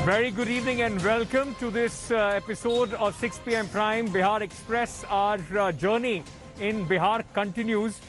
Very good evening and welcome to this episode of 6 p.m. Prime Bihar Express. Our journey in Bihar continues,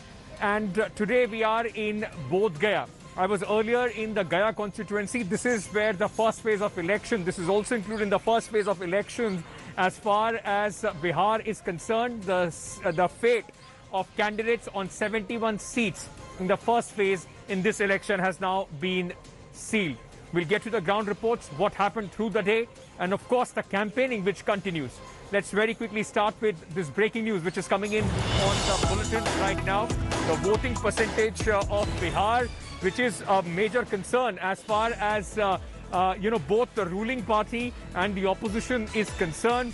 and today we are in Bodh Gaya. I was earlier in the Gaya constituency. This is where the first phase of election, this is also included in the first phase of elections. As far as Bihar is concerned, the fate of candidates on 71 seats in the first phase in this election has now been sealed. We'll get to the ground reports, what happened through the day, and of course the campaigning which continues. Let's very quickly start with this breaking news which is coming in on the bulletin right now. The voting percentage of Bihar, which is a major concern as far as both the ruling party and the opposition is concerned.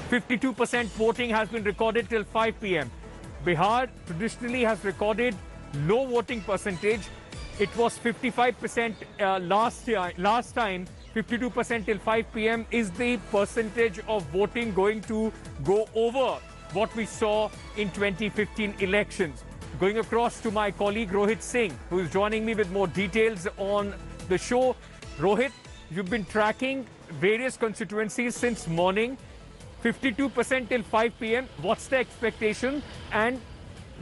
52% voting has been recorded till 5 p.m. Bihar traditionally has recorded low voting percentage. It was 55% last time. 52% till 5 p.m. is the percentage of voting going to go over what we saw in 2015 elections. Going across to my colleague Rohit Singh, who is joining me with more details on the show. Rohit, you've been tracking various constituencies since morning. 52% till 5 p.m. What's the expectation, and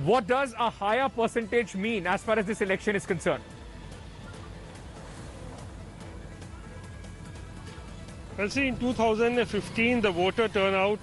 what does a higher percentage mean as far as this election is concerned? Well, see, in 2015, the voter turnout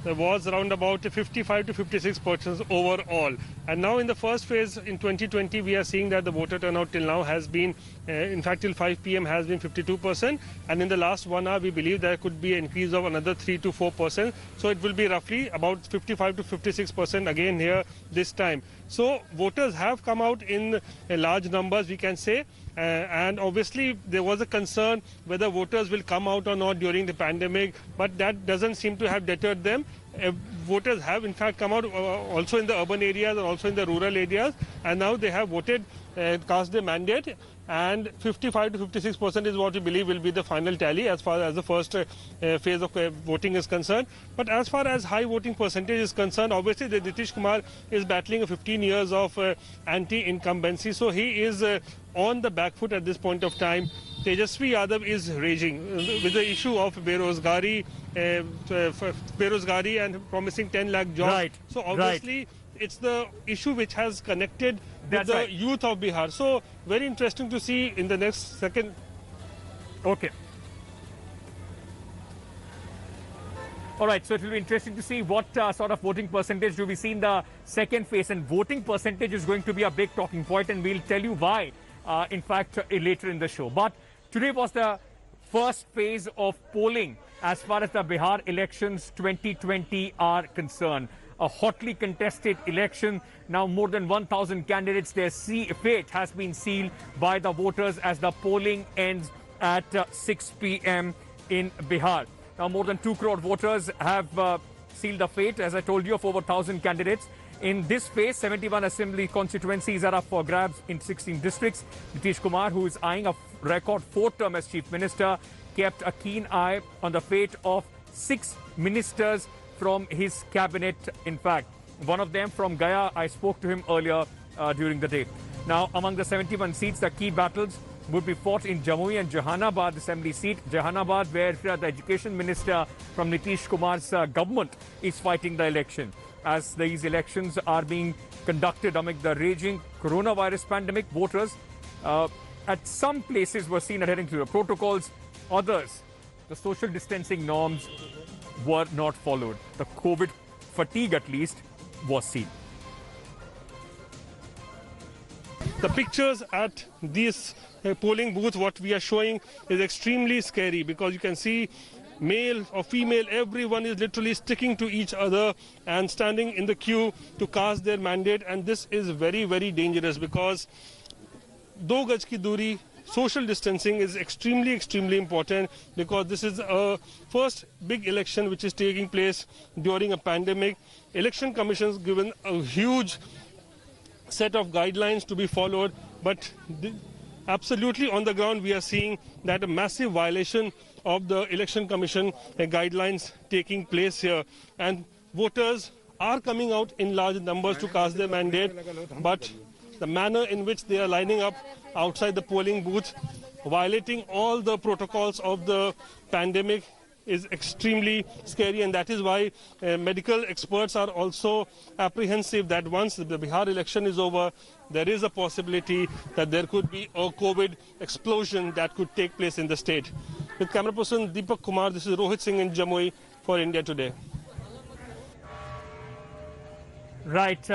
was around about 55 to 56% overall. And now in the first phase in 2020, we are seeing that the voter turnout till now has been, in fact, till 5 p.m. has been 52%. And in the last 1 hour, we believe there could be an increase of another 3 to 4%. So it will be roughly about 55 to 56% again here this time. So voters have come out in large numbers, we can say. And obviously there was a concern whether voters will come out or not during the pandemic, but that doesn't seem to have deterred them. Voters have in fact come out also in the urban areas and also in the rural areas, and now they have voted, cast their mandate, and 55 to 56% is what we believe will be the final tally as far as the first phase of voting is concerned. But as far as high voting percentage is concerned, obviously the Nitish Kumar is battling 15 years of anti-incumbency, so he is on the back foot at this point of time. Tejasvi Yadav is raging with the issue of Berozgari and promising 10 lakh jobs. Right. So obviously it's the issue which has connected with That's the right. youth of Bihar. So very interesting to see in the next second. Okay. All right, so it will be interesting to see what sort of voting percentage do we see in the second phase. And voting percentage is going to be a big talking point, and we'll tell you why, in fact, later in the show. But today was the first phase of polling as far as the Bihar elections 2020 are concerned. A hotly contested election. Now more than 1,000 candidates, their fate has been sealed by the voters as the polling ends at 6 p.m. in Bihar. Now more than 2 crore voters have sealed the fate, as I told you, of over 1,000 candidates. In this phase, 71 assembly constituencies are up for grabs in 16 districts. Nitish Kumar, who is eyeing a record 4th term as chief minister, kept a keen eye on the fate of 6 ministers from his cabinet. In fact, one of them from Gaya, I spoke to him earlier during the day. Now, among the 71 seats, the key battles would be fought in Jamui and Jahanabad assembly seat. Jahanabad, where the education minister from Nitish Kumar's government is fighting the election, as these elections are being conducted amid the raging coronavirus pandemic. Voters at some places were seen adhering to the protocols. Others, the social distancing norms were not followed. The COVID fatigue, at least, was seen. The pictures at these polling booths, what we are showing, is extremely scary, because you can see male or female, everyone is literally sticking to each other and standing in the queue to cast their mandate. And this is very, very dangerous, because 2 gaj ki duri, social distancing is extremely, extremely important, because this is a first big election which is taking place during a pandemic. Election Commission has given a huge set of guidelines to be followed, but absolutely on the ground we are seeing that a massive violation of the Election Commission guidelines taking place here, and voters are coming out in large numbers to cast their mandate, but the manner in which they are lining up outside the polling booth violating all the protocols of the pandemic is extremely scary, and that is why medical experts are also apprehensive that once the Bihar election is over, there is a possibility that there could be a COVID explosion that could take place in the state. With camera person Deepak Kumar, this is Rohit Singh in Jamui for India Today. Right.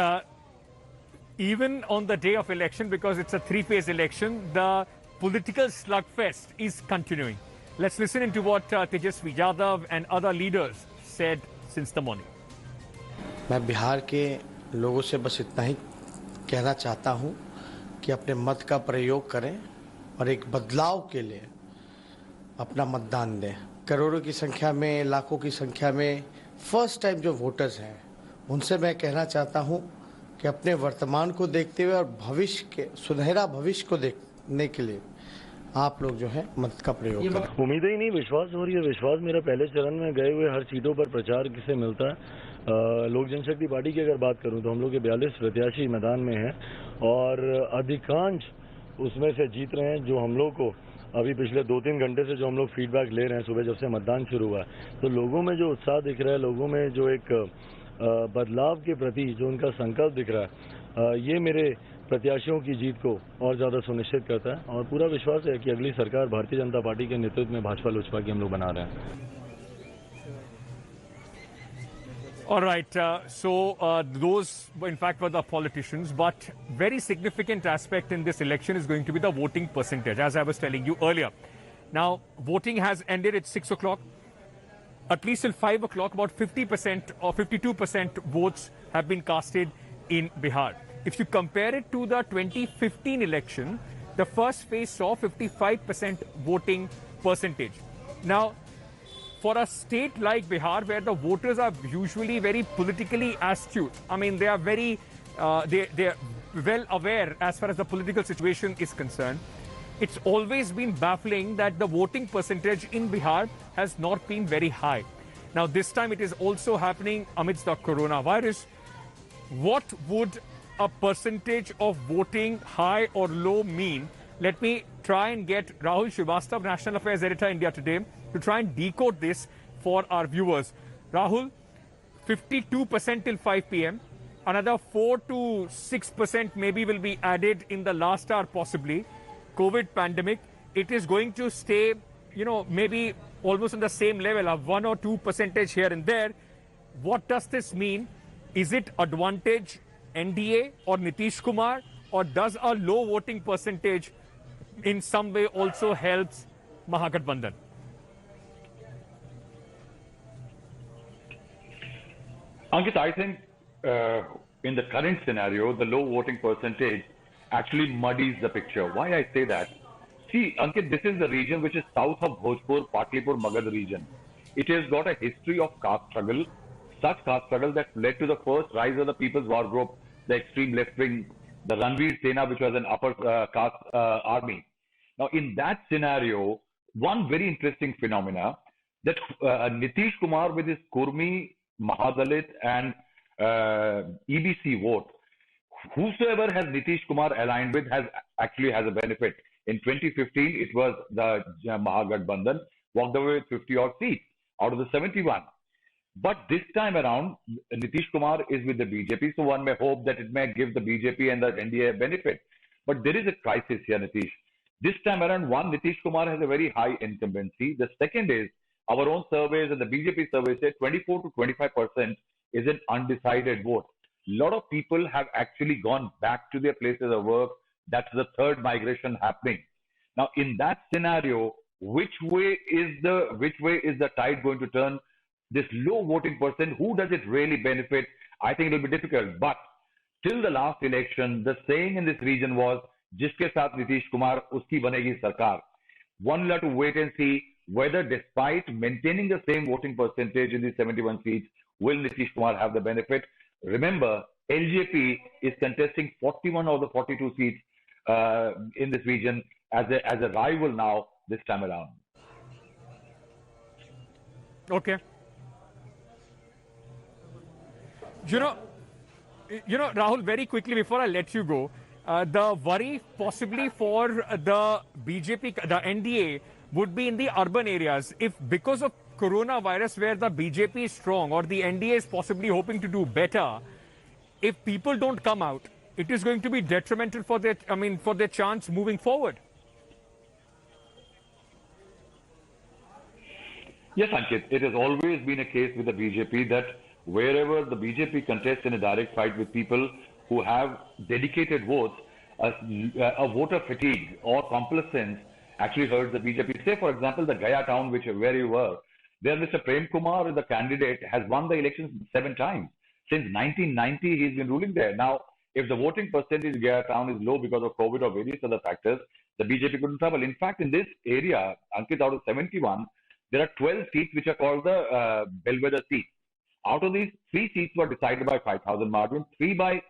Even on the day of election, because it's a three-phase election, the political slugfest is continuing. Let's listen into what Tejasvi Yadav and other leaders said since the morning. मैं बिहार के लोगों से बस इतना ही कहना चाहता हूं कि अपने मत का प्रयोग करें और एक बदलाव के लिए अपना मतदान दें। करोड़ों की संख्या में, लाखों की संख्या में फर्स्ट टाइम जो वोटर्स हैं, उनसे मैं कहना चाहता हूं कि अपने वर्तमान को देखते हुए और भविष्य के सुनहरा भविष्य को देखने के लिए आप लोग जो है मत का प्रयोग करें। उम्मीद ही नहीं, विश्वास हो रही है। विश्वास मेरा पहले चरण में गए हुए हर सीटों पर प्रचार किसे मिलता है। लोक जनशक्ति पार्टी की अगर बात करूं तो हम लोग के 42 प्रत्याशी मैदान में हैं और अधिकांश उसमें से जीत रहे हैं। जो हम लोग को अभी पिछले 2-3 घंटे से जो हम लोग फीडबैक ले रहे हैं सुबह जब से मतदान शुरू हुआ है, तो लोगों में जो उत्साह दिख रहा है, लोगों में जो एक बदलाव के प्रति जो उनका संकल्प दिख रहा है, ये मेरे प्रत्याशियों की जीत को और ज्यादा सुनिश्चित करता है और पूरा विश्वास है कि अगली सरकार भारतीय जनता पार्टी के नेतृत्व में भाजपा लोजपा की हम लोग बना रहे हैं। All right, those in fact were the politicians, but very significant aspect in this election is going to be the voting percentage, as I was telling you earlier. Now, voting has ended at 6 o'clock. At least till 5 o'clock, about 50% or 52% votes have been casted in Bihar. If you compare it to the 2015 election, the first phase saw 55% voting percentage. Now, for a state like Bihar, where the voters are usually very politically astute, I mean, they are very, they are well aware as far as the political situation is concerned. It's always been baffling that the voting percentage in Bihar has not been very high. Now, this time it is also happening amidst the coronavirus. What would a percentage of voting high or low mean? Let me try and get Rahul Srivastav, National Affairs Editor, India Today, to try and decode this for our viewers. Rahul, 52% till 5 p.m. Another 4 to 6% maybe will be added in the last hour possibly. COVID pandemic, it is going to stay, maybe almost on the same level of 1 or 2% here and there. What does this mean? Is it advantage NDA or Nitish Kumar, or does a low voting percentage in some way also helps Mahagathbandhan? Ankit, I think in the current scenario, the low voting percentage actually muddies the picture. Why I say that? See, Ankit, this is the region which is south of Bhojpur, Patlipur, Magad region. It has got a history of caste struggle, such caste struggle that led to the first rise of the People's War Group, the extreme left wing, the Ranveer Sena, which was an upper caste army. Now, in that scenario, one very interesting phenomena that Nitish Kumar with his Kurmi, Mahadalit and EBC vote, whosoever has Nitish Kumar aligned with actually has a benefit. In 2015, it was the Mahagathbandhan walked away with 50 odd seats out of the 71. But this time around, Nitish Kumar is with the BJP, so one may hope that it may give the BJP and the NDA a benefit. But there is a crisis here, Nitish. This time around, one, Nitish Kumar has a very high incumbency. The second is, our own surveys and the BJP surveys say 24 to 25% is an undecided vote. A lot of people have actually gone back to their places of work. That's the third migration happening. Now, in that scenario, which way is the tide going to turn? This low voting percent, who does it really benefit? I think it will be difficult. But till the last election, the saying in this region was, "Jiske saath Nitish Kumar, uski banegi sarkar." One will have to wait and see whether, despite maintaining the same voting percentage in the 71 seats, will Nitish Kumar have the benefit? Remember, LJP is contesting 41 of the 42 seats in this region as a rival now this time around. Okay. You know, Rahul, very quickly before I let you go, the worry possibly for the BJP, the NDA, would be in the urban areas. If because of coronavirus, where the BJP is strong or the NDA is possibly hoping to do better, if people don't come out, it is going to be detrimental for their, for their chance moving forward. Yes, Ankit, it has always been a case with the BJP that wherever the BJP contests in a direct fight with people who have dedicated votes, a voter fatigue or complacence actually hurts the BJP. Say, for example, the Gaya town, where you were, there Mr. Prem Kumar, the candidate, has won the elections 7 times. Since 1990, he's been ruling there. Now, if the voting percentage in Gaya town is low because of COVID or various other factors, the BJP couldn't travel. In fact, in this area, Ankit, out of 71, there are 12 seats which are called the bellwether seats. Out of these, 3 seats were decided by 5,000 margin, 3 by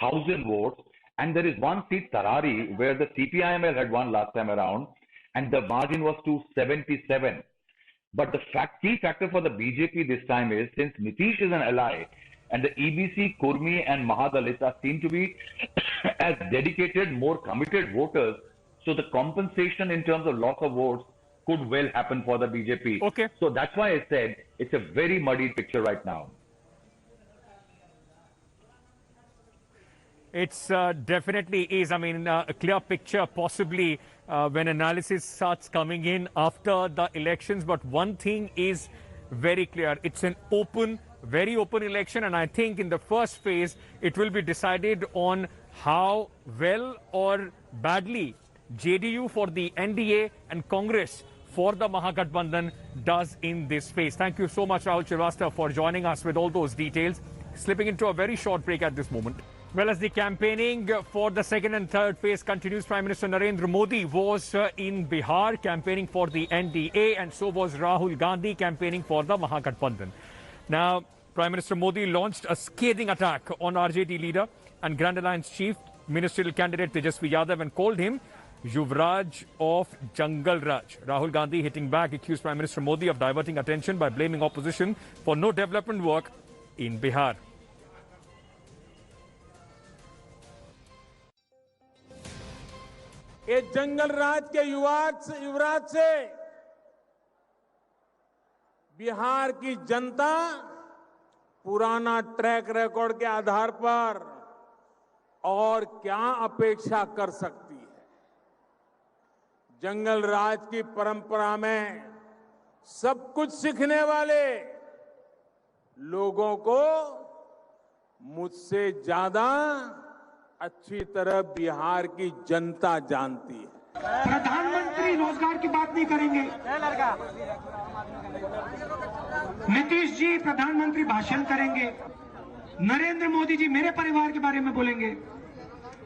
1,000 votes, and there is 1 seat, Tarari, where the CPIML had won last time around, and the margin was 277. But the key factor for the BJP this time is, since Nitish is an ally, and the EBC, Kurmi, and Mahadalits are seen to be as dedicated, more committed voters, so the compensation in terms of loss of votes could well happen for the BJP. Okay. So that's why I said it's a very muddy picture right now. It's definitely is. A clear picture possibly when analysis starts coming in after the elections. But one thing is very clear. It's an open, very open election. And I think in the first phase, it will be decided on how well or badly JDU for the NDA and Congress for the Mahagathbandhan does in this phase. Thank you so much, Rahul Srivastava, for joining us with all those details. Slipping into a very short break at this moment. Well, as the campaigning for the second and third phase continues, Prime Minister Narendra Modi was in Bihar campaigning for the NDA, and so was Rahul Gandhi campaigning for the Mahagathbandhan. Now, Prime Minister Modi launched a scathing attack on RJD leader and Grand Alliance chief, ministerial candidate Tejasvi Yadav, and called him Yuvraj of Jungle Raj. Rahul Gandhi, hitting back, accused Prime Minister Modi of diverting attention by blaming opposition for no development work in Bihar. ये जंगल राज के युवराज से बिहार की जनता पुराना track record के आधार पर और क्या अपेक्षा कर सकती है। जंगल राज की परंपरा में सब कुछ सीखने वाले लोगों को मुझसे ज्यादा अच्छी तरह बिहार की जनता जानती है। प्रधानमंत्री रोजगार की बात नहीं करेंगे। नीतीश जी प्रधानमंत्री भाषण करेंगे, नरेंद्र मोदी जी मेरे परिवार के बारे में बोलेंगे,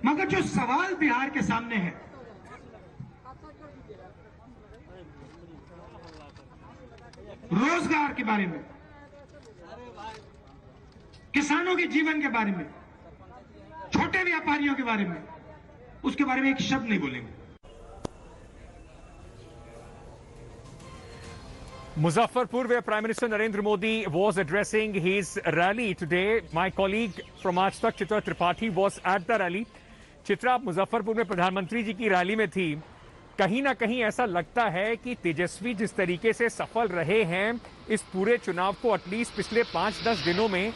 मगर जो सवाल बिहार के सामने है, रोजगार के बारे में, किसानों के जीवन के बारे में, छोटे व्यापारियों के बारे में, उसके बारे में एक शब्द नहीं बोलेंगे। Muzaffarpur, where Prime Minister Narendra Modi was addressing his rally today. My colleague from Aaj Tak, Chitra Tripathi, was at the rally. Chitra, आप मुजफ्फरपुर में प्रधानमंत्री जी की रैली में थी। कहीं ना कहीं ऐसा लगता है कि तेजस्वी जिस तरीके से सफल रहे हैं इस पूरे चुनाव को एटलीस्ट पिछले 5-10 दिनों में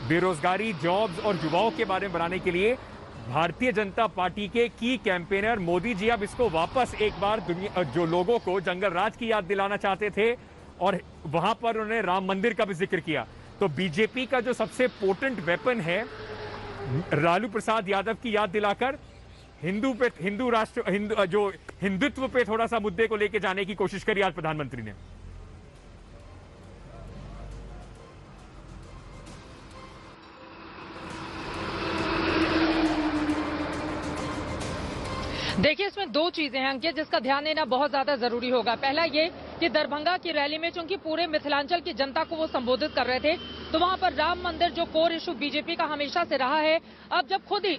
बेरोजगारी, जॉब्स और युवाओं के बारे में बनाने के लिए भारतीय जनता पार्टी के की कैंपेनर मोदी जी अब इसको वापस एक बार दुनिया जो लोगों को जंगल राज की याद दिलाना चाहते थे और वहां पर उन्होंने राम मंदिर का भी जिक्र किया। तो बीजेपी का जो सबसे पोटेंट वेपन है लालू प्रसाद यादव की याद दिलाकर हिंदुत्व पे थोड़ा सा मुद्दे को लेके जाने की कोशिश करी आज प्रधानमंत्री ने। देखिए, इसमें 2 चीजें हैं अंकित जिसका ध्यान देना बहुत ज्यादा जरूरी होगा। पहला ये कि दरभंगा की रैली में चूंकि पूरे मिथिलांचल की जनता को वो संबोधित कर रहे थे, तो वहां पर राम मंदिर जो कोर इशू बीजेपी का हमेशा से रहा है, अब जब खुद ही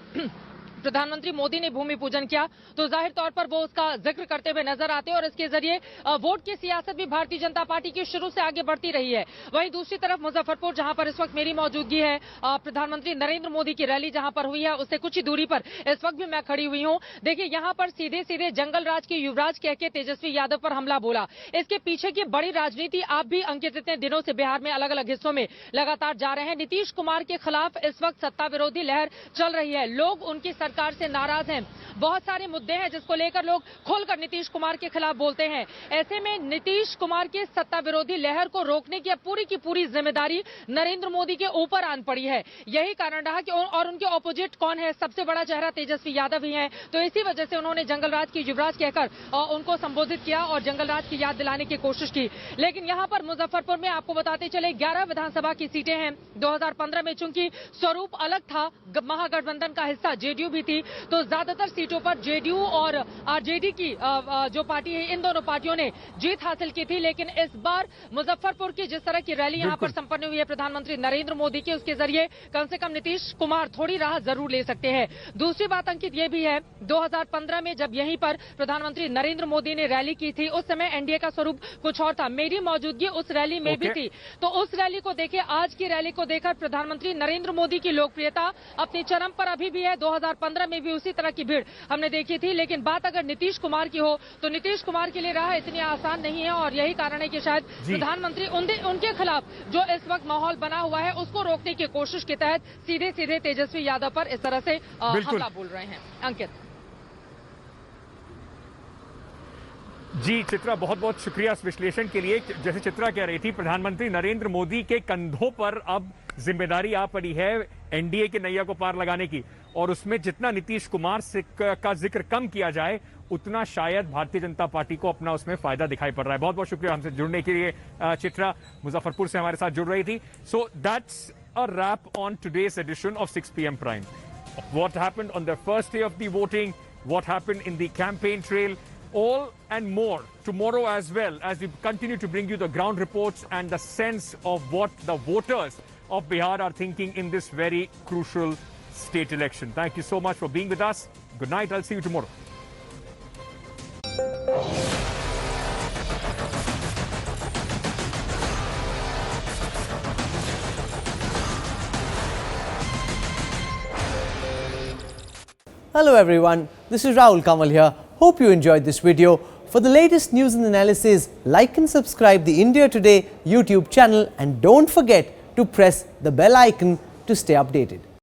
प्रधानमंत्री मोदी ने भूमि पूजन किया, तो जाहिर तौर पर वो उसका जिक्र करते हुए नजर आते हैं और इसके जरिए वोट की सियासत भी भारतीय जनता पार्टी की शुरू से आगे बढ़ती रही है। वहीं दूसरी तरफ मुजफ्फरपुर, जहां पर इस वक्त मेरी मौजूदगी है, प्रधानमंत्री नरेंद्र मोदी की रैली जहां पर हुई है उससे कुछ ही दूरी पर इस वक्त भी मैं खड़ी हुई हूं। देखिए, यहां पर सीधे सीधे जंगल राज के युवराज कह के तेजस्वी यादव पर हमला बोला। इसके पीछे की बड़ी राजनीति आप भी अंकित इतने दिनों से बिहार में अलग अलग हिस्सों में लगातार जा रहे हैं। नीतीश कुमार के खिलाफ इस वक्त सत्ता विरोधी लहर चल रही है, लोग उनकी सरकार से नाराज हैं, बहुत सारे मुद्दे हैं जिसको लेकर लोग खुलकर नीतीश कुमार के खिलाफ बोलते हैं। ऐसे में नीतीश कुमार की सत्ता विरोधी लहर को रोकने की पूरी जिम्मेदारी नरेंद्र मोदी के ऊपर आन पड़ी है। यही कारण रहा कि और उनके ऑपोजिट कौन है, सबसे बड़ा चेहरा तेजस्वी यादव ही है, तो इसी वजह से उन्होंने जंगल राज की युवराज कहकर उनको संबोधित किया और जंगल राज की याद दिलाने की कोशिश की। लेकिन यहां पर मुजफ्फरपुर में आपको बताते चले 11 विधानसभा की सीटें हैं। 2015 में चूंकि स्वरूप अलग था, महागठबंधन का हिस्सा जेडीयू भी थी, तो ज्यादातर सीटों पर जेडीयू और आरजेडी की जो पार्टी है, इन दोनों पार्टियों ने जीत हासिल की थी। लेकिन इस बार मुजफ्फरपुर की जिस तरह की रैली यहां पर संपन्न हुई है प्रधानमंत्री नरेंद्र मोदी की, उसके जरिए कम से कम नीतीश कुमार थोड़ी राहत जरूर ले सकते हैं। दूसरी बात अंकित ये भी है, 2015 में जब यहीं पर प्रधानमंत्री नरेंद्र मोदी ने रैली की थी, उस समय एनडीए का स्वरूप कुछ और था। मेरी मौजूदगी उस रैली में भी थी, तो उस रैली को देखे, आज की रैली को देखकर प्रधानमंत्री नरेंद्र मोदी की लोकप्रियता अपनी चरम पर अभी भी है। 2015 में भी उसी तरह की भीड़ हमने देखी थी। लेकिन बात अगर नीतीश कुमार की हो तो नीतीश कुमार के लिए राह इतनी आसान नहीं है और यही कारण है कि शायद प्रधानमंत्री उनके खिलाफ जो इस वक्त माहौल बना हुआ है उसको रोकने की कोशिश के तहत सीधे सीधे तेजस्वी यादव पर इस तरह से हमला बोल रहे हैं। अंकित जी, चित्रा बहुत बहुत शुक्रिया इस विश्लेषण के लिए। जैसे चित्रा कह रही थी, प्रधानमंत्री नरेंद्र मोदी के कंधों पर अब जिम्मेदारी आ पड़ी है एनडीए के नैया को पार लगाने की, और उसमें जितना नीतीश कुमार का जिक्र कम किया जाए उतना शायद भारतीय जनता पार्टी को अपना उसमें फायदा दिखाई पड़ रहा है। बहुत बहुत शुक्रिया हमसे जुड़ने के लिए। चित्रा मुजफ्फरपुर से हमारे साथ जुड़ रही थी। So that's a wrap on today's edition of 6 PM prime. What happened on the first day of the voting, what happened in the campaign trail, all and more tomorrow as well, as we continue to bring you the ground reports and the sense of what the voters of Bihar are thinking in this very crucial state election. Thank you so much for being with us. Good night. I'll see you tomorrow. Hello everyone, this is Rahul Kamal here. Hope you enjoyed this video. For the latest news and analysis, like and subscribe the India Today YouTube channel and don't forget to press the bell icon to stay updated.